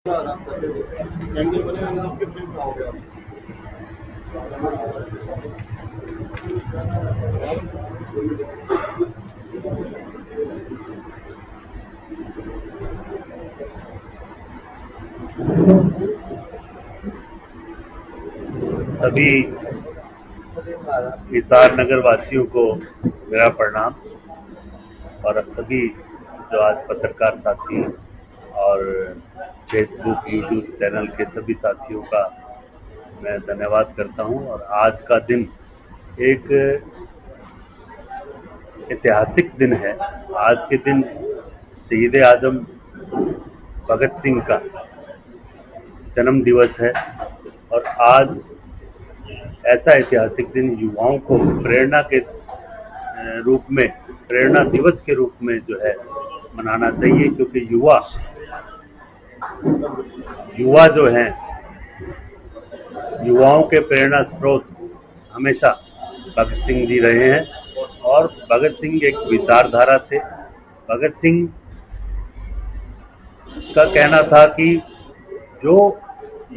सभी हिसार नगर वासियों को मेरा प्रणाम और सभी जो आज पत्रकार साथी और फेसबुक यूट्यूब चैनल के सभी साथियों का मैं धन्यवाद करता हूं। और आज का दिन एक ऐतिहासिक दिन है। आज के दिन शहीद आजम भगत सिंह का जन्म दिवस है और आज ऐसा ऐतिहासिक दिन युवाओं को प्रेरणा के रूप में, प्रेरणा दिवस के रूप में जो है मनाना चाहिए, क्योंकि युवा जो हैं, युवाओं के प्रेरणा स्रोत हमेशा भगत सिंह जी रहे हैं। और भगत सिंह एक विचारधारा थे। भगत सिंह का कहना था कि जो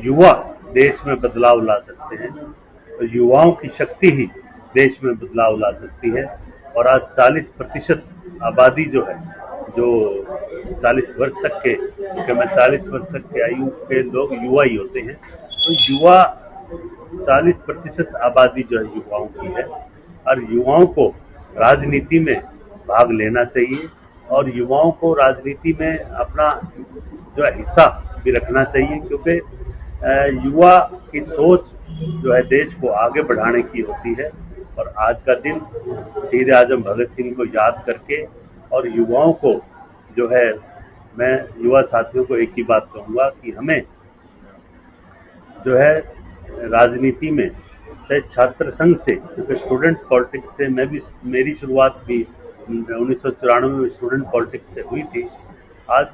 युवा देश में बदलाव ला सकते हैं, तो युवाओं की शक्ति ही देश में बदलाव ला सकती है। और आज 40% आबादी जो है, जो 40 वर्ष तक के, क्योंकि मैं 40 वर्ष तक के आयु के लोग युवा ही होते हैं, तो युवा 40% आबादी जो है युवाओं की है। और युवाओं को राजनीति में भाग लेना चाहिए और युवाओं को राजनीति में अपना जो है हिस्सा भी रखना चाहिए, क्योंकि युवा की सोच जो है देश को आगे बढ़ाने की होती है। और आज का दिन शहीद आजम भगत सिंह को याद करके और युवाओं को जो है, मैं युवा साथियों को एक ही बात कहूंगा कि हमें जो है राजनीति में, चाहे छात्र संघ से, क्योंकि स्टूडेंट पॉलिटिक्स से मेरी शुरुआत भी 1994 में स्टूडेंट पॉलिटिक्स से हुई थी। आज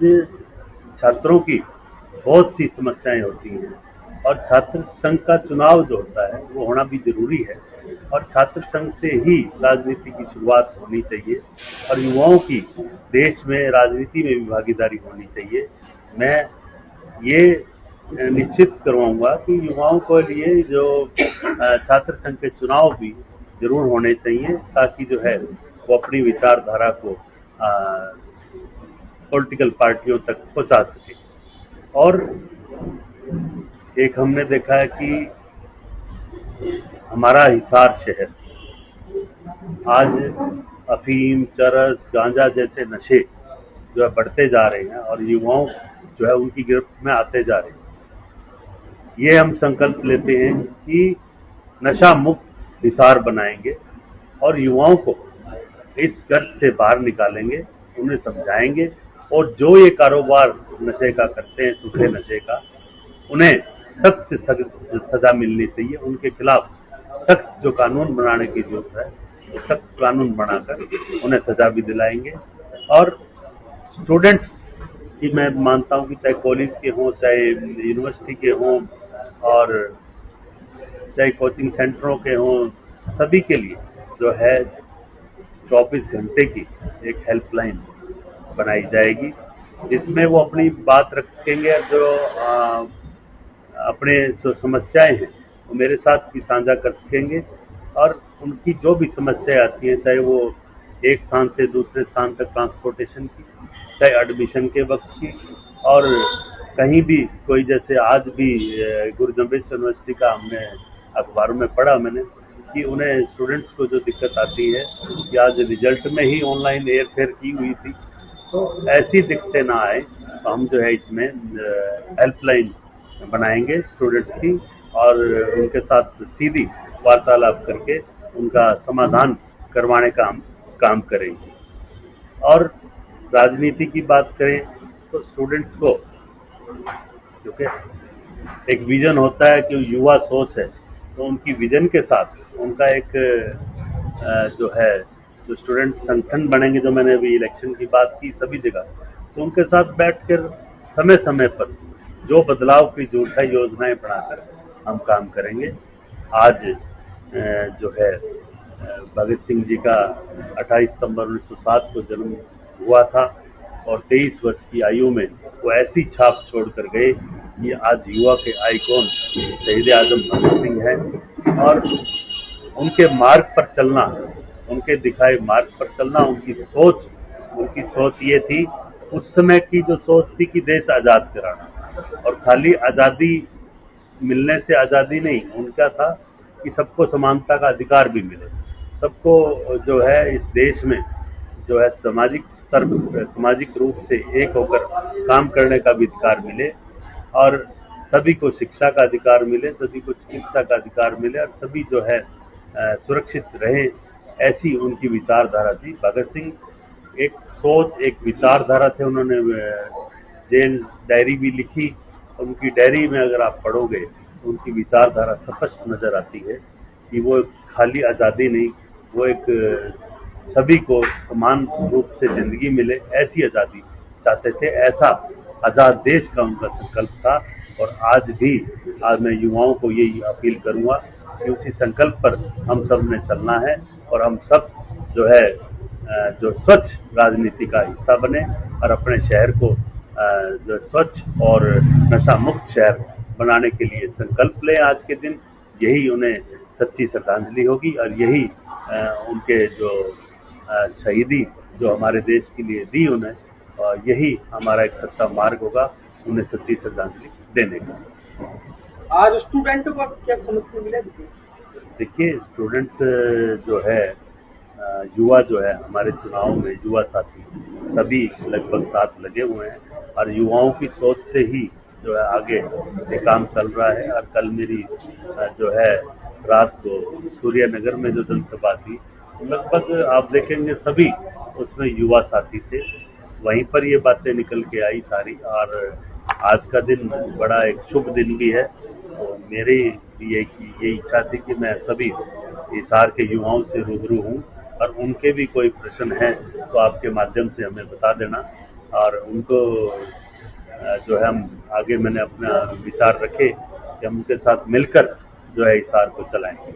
छात्रों की बहुत सी समस्याएं होती हैं और छात्र संघ का चुनाव जो होता है वो होना भी जरूरी है। और छात्र संघ से ही राजनीति की शुरुआत होनी चाहिए और युवाओं की देश में राजनीति में भी भागीदारी होनी चाहिए। मैं ये निश्चित करवाऊंगा कि युवाओं के लिए जो छात्र संघ के चुनाव भी जरूर होने चाहिए, ताकि जो है वो अपनी विचारधारा को पॉलिटिकल पार्टियों तक पहुंचा सके। और एक हमने देखा है कि हमारा हिसार शहर आज अफीम, चरस, गांजा जैसे नशे जो है बढ़ते जा रहे हैं और युवाओं जो है उनकी गिरफ्त में आते जा रहे हैं। ये हम संकल्प लेते हैं कि नशा मुक्त हिसार बनाएंगे और युवाओं को इस गर्त से बाहर निकालेंगे, उन्हें समझाएंगे और जो ये कारोबार नशे का करते हैं, सूखे नशे का, उन्हें सख्त से सख्त सजा मिलनी चाहिए। उनके खिलाफ सख्त जो कानून बनाने की जरूरत है, वो सख्त कानून बनाकर उन्हें सजा भी दिलाएंगे। और स्टूडेंट्स की मैं मानता हूं कि चाहे कॉलेज के हों, चाहे यूनिवर्सिटी के हों और चाहे कोचिंग सेंटरों के हों, सभी के लिए जो है 24 घंटे की एक हेल्पलाइन बनाई जाएगी, जिसमें वो अपनी बात रखेंगे। जो अपने जो समस्याएं हैं वो मेरे साथ भी साझा कर सकेंगे और उनकी जो भी समस्याएं आती हैं, चाहे वो एक स्थान से दूसरे स्थान तक ट्रांसपोर्टेशन की, चाहे एडमिशन के वक्त की, और कहीं भी कोई, जैसे आज भी गुरु जम्बेश्वर यूनिवर्सिटी का हमने अखबारों में पढ़ा मैंने कि उन्हें स्टूडेंट्स को जो दिक्कत आती है कि आज रिजल्ट में ही ऑनलाइन एयरफेयर की हुई थी, तो ऐसी दिक्कतें ना आए, तो हम जो है इसमें हेल्पलाइन बनाएंगे स्टूडेंट्स की और उनके साथ सीधी वार्तालाप करके उनका समाधान करवाने का हम काम करेंगे। और राजनीति की बात करें तो स्टूडेंट्स को, क्योंकि एक विजन होता है कि युवा सोच है, तो उनकी विजन के साथ उनका एक जो है जो स्टूडेंट संगठन बनेंगे, जो मैंने अभी इलेक्शन की बात की सभी जगह, तो उनके साथ बैठकर समय समय पर जो बदलाव की जरूरत है योजनाएं बनाकर हम काम करेंगे। आज जो है भगत सिंह जी का 28 सितंबर 1907 को जन्म हुआ था और 23 वर्ष की आयु में वो ऐसी छाप छोड़कर गए कि आज युवा के आइकॉन शहीद आजम भगत सिंह हैं। और उनके मार्ग पर चलना, उनके दिखाए मार्ग पर चलना, उनकी सोच ये थी, उस समय की जो सोच थी कि देश आजाद कराना, और खाली आजादी मिलने से आजादी नहीं, उनका था कि सबको समानता का अधिकार भी मिले, सबको जो है इस देश में जो है सामाजिक रूप से एक होकर काम करने का भी अधिकार मिले, और सभी को शिक्षा का अधिकार मिले, सभी को चिकित्सा का अधिकार मिले, और सभी जो है सुरक्षित रहे। ऐसी उनकी विचारधारा थी। भगत सिंह एक सोच, एक विचारधारा थे। उन्होंने जेल डायरी भी लिखी, उनकी डायरी में अगर आप पढ़ोगे तो उनकी विचारधारा स्पष्ट नजर आती है कि वो खाली आज़ादी नहीं, वो एक सभी को समान रूप से जिंदगी मिले, ऐसी आज़ादी चाहते थे। ऐसा आज़ाद देश का उनका संकल्प था। और आज मैं युवाओं को यही अपील करूंगा कि उसी संकल्प पर हम सब ने चलना है, और हम सब जो है जो स्वच्छ राजनीति का हिस्सा बने, और अपने शहर को जो स्वच्छ और नशा मुक्त शहर बनाने के लिए संकल्प लें। आज के दिन यही उन्हें सच्ची श्रद्धांजलि होगी, और यही उनके जो शहीदी जो हमारे देश के लिए दी उन्हें, यही हमारा एक सच्चा मार्ग होगा उन्हें सच्ची श्रद्धांजलि देने का। आज स्टूडेंटों को क्या समझने मिला? देखिए, स्टूडेंट जो है, युवा जो है, हमारे चुनाव में युवा साथी सभी लगभग साथ लगे हुए हैं, और युवाओं की सोच से ही जो है आगे ये काम चल रहा है। और कल मेरी जो है रात को सूर्यनगर में जो जनसभा थी, लगभग आप देखेंगे सभी उसमें युवा साथी थे। वहीं पर ये बातें निकल के आई सारी। और आज का दिन बड़ा एक शुभ दिन भी है। तो मेरी ये इच्छा थी कि मैं सभी हिसार के युवाओं से रूबरू हूँ, और उनके भी कोई प्रश्न है तो आपके माध्यम से हमें बता देना, और उनको जो है हम आगे, मैंने अपना विचार रखे कि हम उनके साथ मिलकर जो है हिसार को चलाएंगे।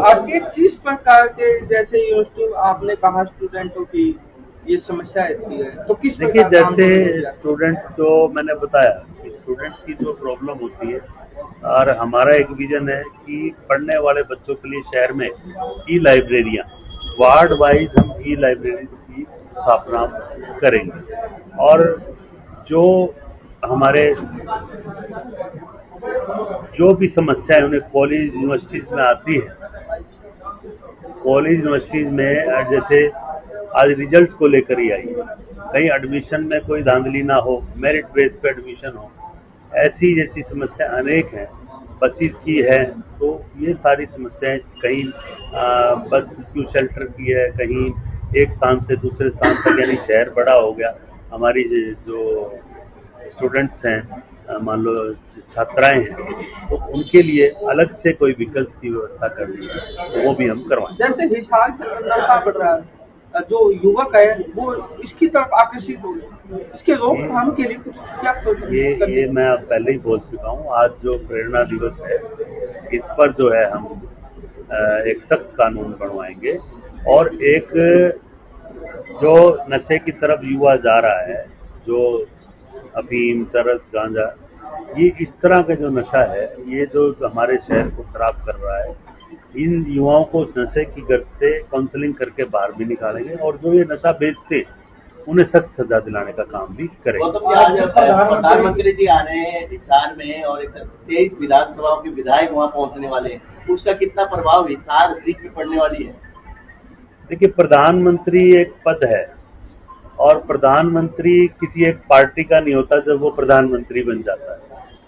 आपके किस प्रकार के, जैसे यूनिवर्सिटी आपने कहा स्टूडेंटों की ये समस्या रहती है, तो किस देखिए, जैसे स्टूडेंट जो मैंने बताया कि स्टूडेंट की जो प्रॉब्लम होती है, और हमारा एक विजन है कि पढ़ने वाले बच्चों के लिए शहर में ई लाइब्रेरियां, वार्ड वाइज हम ई लाइब्रेरी की स्थापना करेंगे। और जो हमारे जो भी समस्याएं उन्हें कॉलेज यूनिवर्सिटीज में आती है, कॉलेज यूनिवर्सिटीज में जैसे आज रिजल्ट को लेकर ही आई, कहीं एडमिशन में कोई धांधली ना हो, मेरिट बेस पे एडमिशन हो, ऐसी जैसी समस्या अनेक हैं। बसेस की है, तो ये सारी समस्याएं कहीं बस क्यू शेल्टर की है, कहीं एक स्थान से दूसरे स्थान तक, यानी शहर बड़ा हो गया। हमारी जो स्टूडेंट्स हैं, मान लो छात्राएं हैं, तो उनके लिए अलग से कोई विकल्प की व्यवस्था करनी है, तो वो भी हम करवाएं। जैसे हिसार से नशा बढ़ रहा है, जो युवक है वो इसकी तरफ आकर्षित हो रहे, इसके रोकथाम के लिए कुछ क्या ये मैं पहले ही बोल चुका हूँ। आज जो प्रेरणा दिवस है, इस पर जो है हम एक सख्त कानून बनवाएंगे, और एक जो नशे की तरफ युवा जा रहा है, जो अफीम, चरस, गांजा, ये इस तरह का जो नशा है, ये जो हमारे शहर को खराब कर रहा है, इन युवाओं को नशे की गर्द से काउंसलिंग करके बाहर भी निकालेंगे, और जो ये नशा बेचते उन्हें सख्त सजा दिलाने का काम भी करेंगे। प्रधानमंत्री जी आ रहे हैं हिसार में, और 23 विधानसभाओं के विधायक वहाँ पहुँचने वाले हैं, उसका कितना प्रभाव हिसार सीट में पड़ने वाली है? देखिए, प्रधानमंत्री एक पद है, और प्रधानमंत्री किसी एक पार्टी का नहीं होता जब वो प्रधानमंत्री बन जाता है।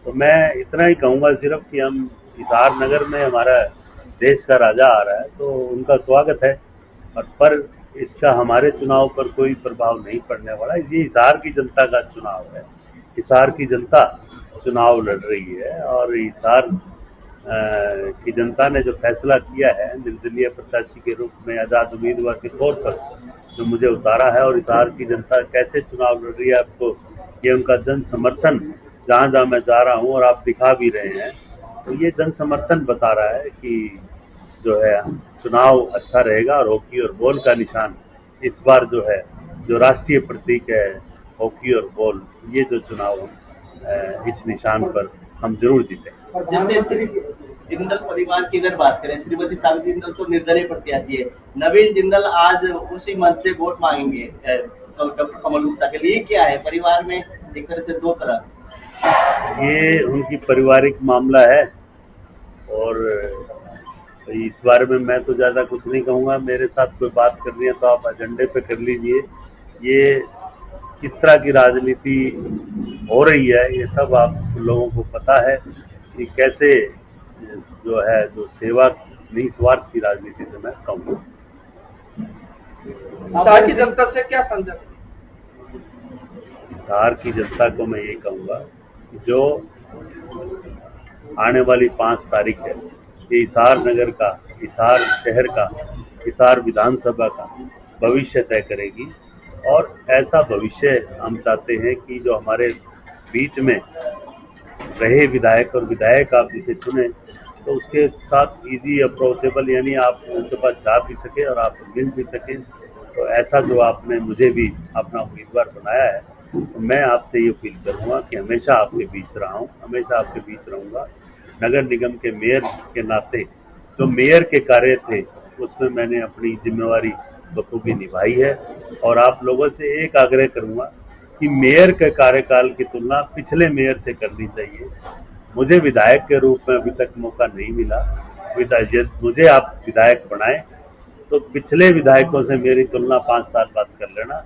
तो मैं इतना ही कहूंगा सिर्फ कि हम हिसार नगर में, हमारा देश का राजा आ रहा है, तो उनका स्वागत है, पर इसका हमारे चुनाव पर कोई प्रभाव नहीं पड़ने वाला। ये हिसार की जनता का चुनाव है, हिसार की जनता चुनाव लड़ रही है, और हिसार की जनता ने जो फैसला किया है निर्दलीय प्रत्याशी के रूप में आजाद उम्मीदवार के तौर पर जो मुझे उतारा है, और हिसार की जनता कैसे चुनाव लड़ रही है, आपको ये उनका जन समर्थन जहाँ जहाँ मैं जा रहा हूँ और आप दिखा भी रहे हैं, तो ये जन समर्थन बता रहा है कि जो है चुनाव अच्छा रहेगा, और हॉकी और बॉल का निशान इस बार जो है जो राष्ट्रीय प्रतीक है हॉकी और बॉल, ये जो चुनाव इस निशान पर हम जरूर जीतें। जैसे जिंदल परिवार की अगर बात करें, श्रीमती सावित्री जिंदल तो निर्दलीय प्रत्याशी है, नवीन जिंदल आज उसी मंच से वोट मांगेंगे डॉक्टर कमल गुप्ता के लिए। क्या है परिवार में एक तरह से दो तरह? ये उनकी पारिवारिक मामला है और इस बारे में मैं तो ज्यादा कुछ नहीं कहूंगा। मेरे साथ कोई बात करनी है तो आप एजेंडे पे कर लीजिए। ये किस तरह की राजनीति हो रही है ये सब आप लोगों को पता है कि कैसे जो है जो सेवा निस्वार्थ की राजनीति से मैं कहूँगा। हिसार की जनता से क्या संदेश? हिसार की जनता को मैं ये कहूंगा कि जो आने वाली 5 तारीख है ये हिसार नगर का, हिसार शहर का, हिसार विधानसभा का भविष्य तय करेगी। और ऐसा भविष्य हम चाहते हैं कि जो हमारे बीच में रहे विधायक और विधायक आप जिसे चुने तो उसके साथ इजी अप्रोचेबल, यानी आप उनके पास जा भी सके और आप मिल भी सके। तो ऐसा जो आपने मुझे भी अपना उम्मीदवार बनाया है तो मैं आपसे ये अपील करूंगा कि हमेशा आपके बीच रहा हूँ, हमेशा आपके बीच रहूंगा। नगर निगम के मेयर के नाते जो मेयर के कार्य थे उसमें मैंने अपनी जिम्मेवारी बखूबी निभाई है। और आप लोगों से एक आग्रह करूंगा कि मेयर के कार्यकाल की तुलना पिछले मेयर से करनी चाहिए। मुझे विधायक के रूप में अभी तक मौका नहीं मिला, मुझे आप विधायक बनाए तो पिछले विधायकों से मेरी तुलना 5 साल बाद कर लेना।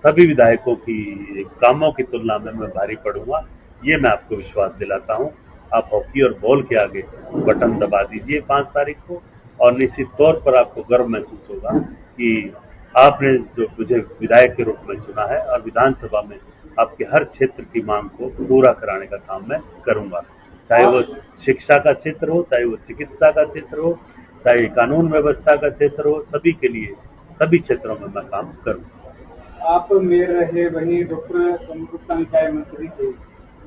सभी विधायकों की कामों की तुलना में मैं भारी पड़ूंगा, ये मैं आपको विश्वास दिलाता हूं। आप हॉकी और बॉल के आगे बटन दबा दीजिए 5 तारीख को और निश्चित तौर पर आपको गर्व महसूस होगा कि आपने जो मुझे विधायक के रूप में चुना है और विधानसभा में आपके हर क्षेत्र की मांग को पूरा कराने का काम मैं करूंगा। चाहे वो शिक्षा का क्षेत्र हो, चाहे वो चिकित्सा का क्षेत्र हो, चाहे कानून व्यवस्था का क्षेत्र हो, सभी के लिए सभी क्षेत्रों में मैं काम करूंगा। आप मेयर रहे, वहीं डॉक्टर कमल गुप्ता निकाय मंत्री थे,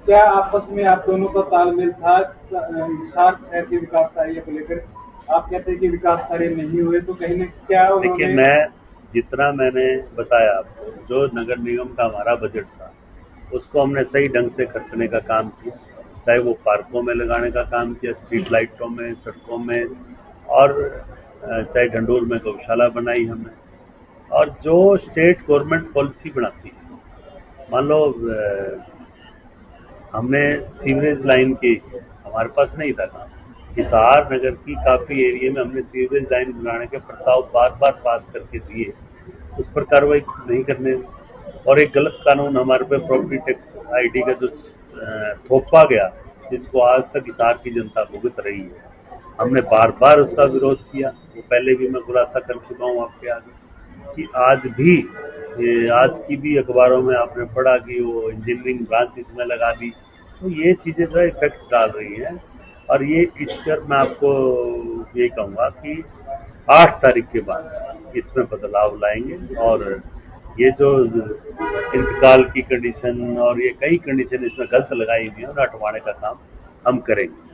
क्या आपस में आप दोनों का तालमेल था हिसार शहर के विकास कार्य को लेकर? आप कहते हैं कि विकास कार्य नहीं हुए तो कहीं न क्या? देखिए, मैं जितना मैंने बताया आपको, जो नगर निगम का हमारा बजट था उसको हमने सही ढंग से खर्चने का काम किया, चाहे वो पार्कों में लगाने का काम किया, स्ट्रीट लाइटों में, सड़कों में, और चाहे ढंडोर में गौशाला बनाई हमने। और जो स्टेट गवर्नमेंट पॉलिसी बनाती है, मान लो हमने सीवरेज लाइन की, हमारे पास नहीं था काम, हिसार नगर की काफी एरिया में हमने सीवरेज लाइन बनाने के प्रस्ताव बार बार पास करके दिए, उस पर कार्रवाई नहीं करने। और एक गलत कानून हमारे पे प्रॉपर्टी टैक्स आईडी का जो थोपा गया, जिसको आज तक हिसार की जनता भुगत रही है, हमने बार बार उसका विरोध किया। वो पहले भी मैं खुलासा कर चुका हूँ आपके आगे कि आज की भी अखबारों में आपने पढ़ा कि वो इंजीनियरिंग ब्रांच इसमें लगा दी। तो ये चीजें जो इफेक्ट डाल रही हैं और ये इस पर मैं आपको ये कहूँगा कि 8 तारीख के बाद इसमें बदलाव लाएंगे और ये जो इंतकाल की कंडीशन और ये कई कंडीशन इसमें गलत लगाई हुई है उन्हें हटवाने का काम हम करेंगे।